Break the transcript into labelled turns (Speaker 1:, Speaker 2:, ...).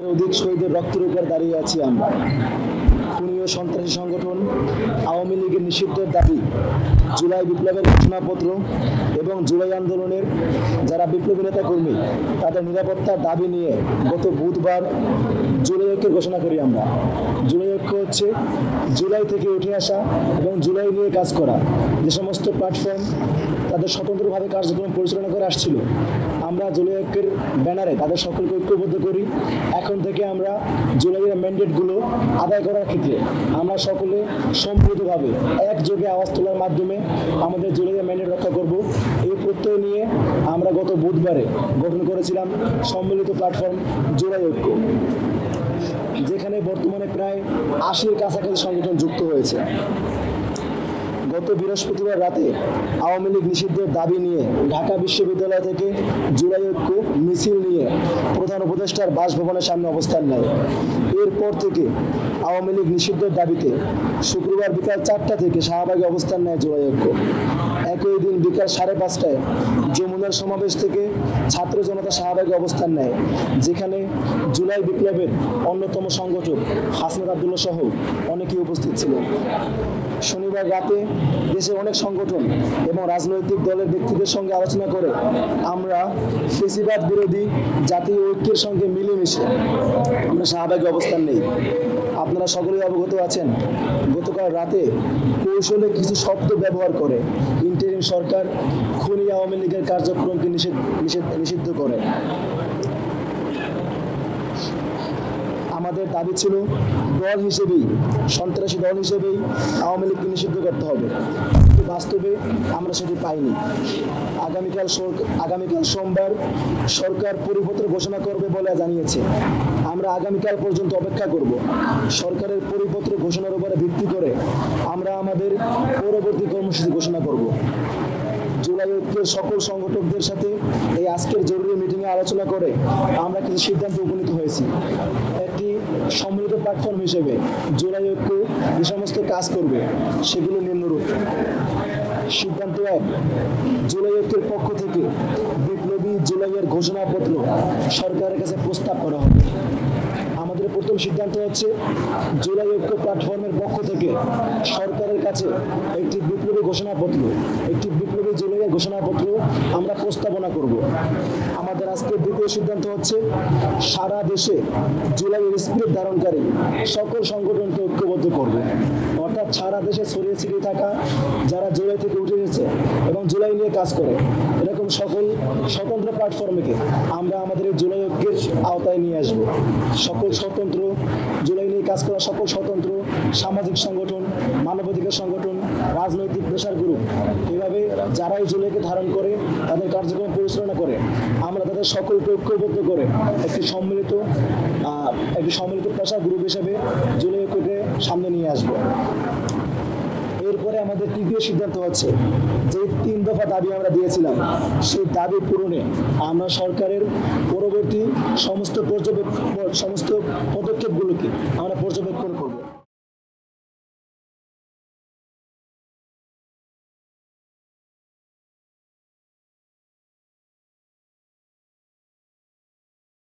Speaker 1: অধিক শহীদের রক্তের উপর দাঁড়িয়ে আছি আমরা। খুনি ও সন্ত্রাসী সংগঠন আওয়ামী লীগের নিষিদ্ধের দাবি, জুলাই বিপ্লবের ঘোষণাপত্র এবং জুলাই আন্দোলনের যারা বিপ্লবী নেতাকর্মী তাদের নিরাপত্তার দাবি নিয়ে গত বুধবার জুলাই ঐক্যের ঘোষণা করি আমরা। জুলাই ঐক্য হচ্ছে জুলাই থেকে উঠে আসা এবং জুলাই নিয়ে কাজ করা যে সমস্ত প্ল্যাটফর্ম তাদের স্বতন্ত্রভাবে কার্যক্রম পরিচালনা করে আসছিল, আমরা জুলাই ঐক্যের ব্যানারে তাদের সকলকে ঐক্যবদ্ধ করি। এখন থেকে আমরা জুলাইয়ের ম্যান্ডেটগুলো আদায় করার ক্ষেত্রে আমরা সকলে সম্মিলিতভাবে একযোগে আওয়াজ তোলার মাধ্যমে আমাদের জুলাইয়ের ম্যান্ডেট রক্ষা করব। এই প্রত্যয় নিয়ে আমরা গত বুধবারে গঠন করেছিলাম সম্মিলিত প্ল্যাটফর্ম জুলাই ঐক্য, যেখানে বর্তমানে প্রায় ৮০-এর কাছাকাছি সংগঠন যুক্ত হয়েছে। গত বৃহস্পতিবার রাতে আওয়ামী লীগ নিষিদ্ধের দাবি নিয়ে ঢাকা বিশ্ববিদ্যালয় থেকে জুলাই ঐক্য মিছিল নিয়ে প্রধান উপদেষ্টার বাসভবনের সামনে অবস্থান নেয়। এরপর থেকে আওয়ামী লীগ নিষিদ্ধের দাবিতে শুক্রবার বিকাল ৪টা থেকে শাহবাগে অবস্থান নেয় জুলাই ঐক্য। একই দিন বিকাল ৫:৩০টায় যমুনার সমাবেশ থেকে ছাত্র জনতা শাহবাগে অবস্থান নেয়, যেখানে জুলাই বিপ্লবের অন্যতম সংগঠক হাসনাত আবদুল্লাহ সহ অনেকেই উপস্থিত ছিলেন। শনিবার রাতে দেশের অনেক সংগঠন এবং রাজনৈতিক দলের ব্যক্তিদের সঙ্গে আলোচনা করে আমরা ফেসিবাদ বিরোধী জাতীয় ঐক্যের সঙ্গে মিলেমিশে আমরা শাহবাগে অবস্থান নেই। আপনারা সকলেই অবগত আছেন, গতকাল রাতে কৌশলে কিছু শব্দ ব্যবহার করে ইন্টারিম সরকার খুনি আওয়ামী লীগের কার্যক্রমকে নিষিদ্ধ করে। আমাদের দাবি ছিল দল হিসেবেই, সন্ত্রাসী দল হিসেবেই আওয়ামী লীগকে নিষিদ্ধ করতে হবে, কিন্তু বাস্তবে আমরা সেটি পাইনি। আগামীকাল সোমবার সরকার পরিপত্র ঘোষণা করবে বলে জানিয়েছে। আমরা আগামীকাল পর্যন্ত অপেক্ষা করব। সরকারের পরিপত্র ঘোষণার উপরে ভিত্তি করে আমরা আমাদের পরবর্তী কর্মসূচি ঘোষণা করব। জুলাই ঐক্যের সকল সংগঠকদের সাথে এই আজকের জরুরি মিটিংয়ে আলোচনা করে আমরা কিছু সিদ্ধান্তে উপনীত হয়েছি। একটি সম্মিলিত প্ল্যাটফর্ম হিসেবে জুলাই ঐক্য যে সমস্ত কাজ করবে সেগুলো নিম্নরূপ। সিদ্ধান্ত ১, জুলাই ঐক্যের পক্ষ থেকে বিপ্লবী জুলাইয়ের ঘোষণাপত্র সরকারের কাছে প্রস্তাব করা হবে। আমাদের প্রথম সিদ্ধান্ত হচ্ছে জুলাই ঐক্য প্ল্যাটফর্মের পক্ষ থেকে সরকারের কাছে একটি বিপ্লবী ঘোষণাপত্র, একটি বিপ্লবী জুলাইয়ের ঘোষণাপত্র আমরা প্রস্তাবনা করব। আমাদের আজকের দ্বিতীয় সিদ্ধান্ত হচ্ছে সারা দেশে জুলাইয়ের স্পিরিট ধারণকারী সকল সংগঠনকে ঐক্যবদ্ধ করব। অর্থাৎ সারা দেশে ছড়িয়ে ছিটিয়ে থাকা যারা জুলাই থেকে উঠে এসেছে এবং জুলাই নিয়ে কাজ করে এরকম সকল স্বতন্ত্র প্ল্যাটফর্মকে আমরা আমাদের এই জুলাই ঐক্যের আওতায় নিয়ে আসব। সকল স্বতন্ত্র জুলাই নিয়ে কাজ করা সকল স্বতন্ত্র সামাজিক সংগঠন, মানবাধিকার সংগঠন, রাজনৈতিক প্রেসার গ্রুপ, এভাবে যারাই জুলাইকে ধারণ করে তাদের কার্যক্রম পরিচালনা করে আমরা তাদের সকলকে ঐক্যবদ্ধ করে একটি সম্মিলিত প্রেসার গ্রুপ হিসেবে জুলাই ঐক্যকে সামনে নিয়ে আসব। এরপরে আমাদের তৃতীয় সিদ্ধান্ত হচ্ছে যে ৩ দফা দাবি আমরা দিয়েছিলাম সেই দাবি পূরণে আমরা সরকারের পরবর্তী সমস্ত পদক্ষেপগুলোকে আমরা পর্যবেক্ষণ করব।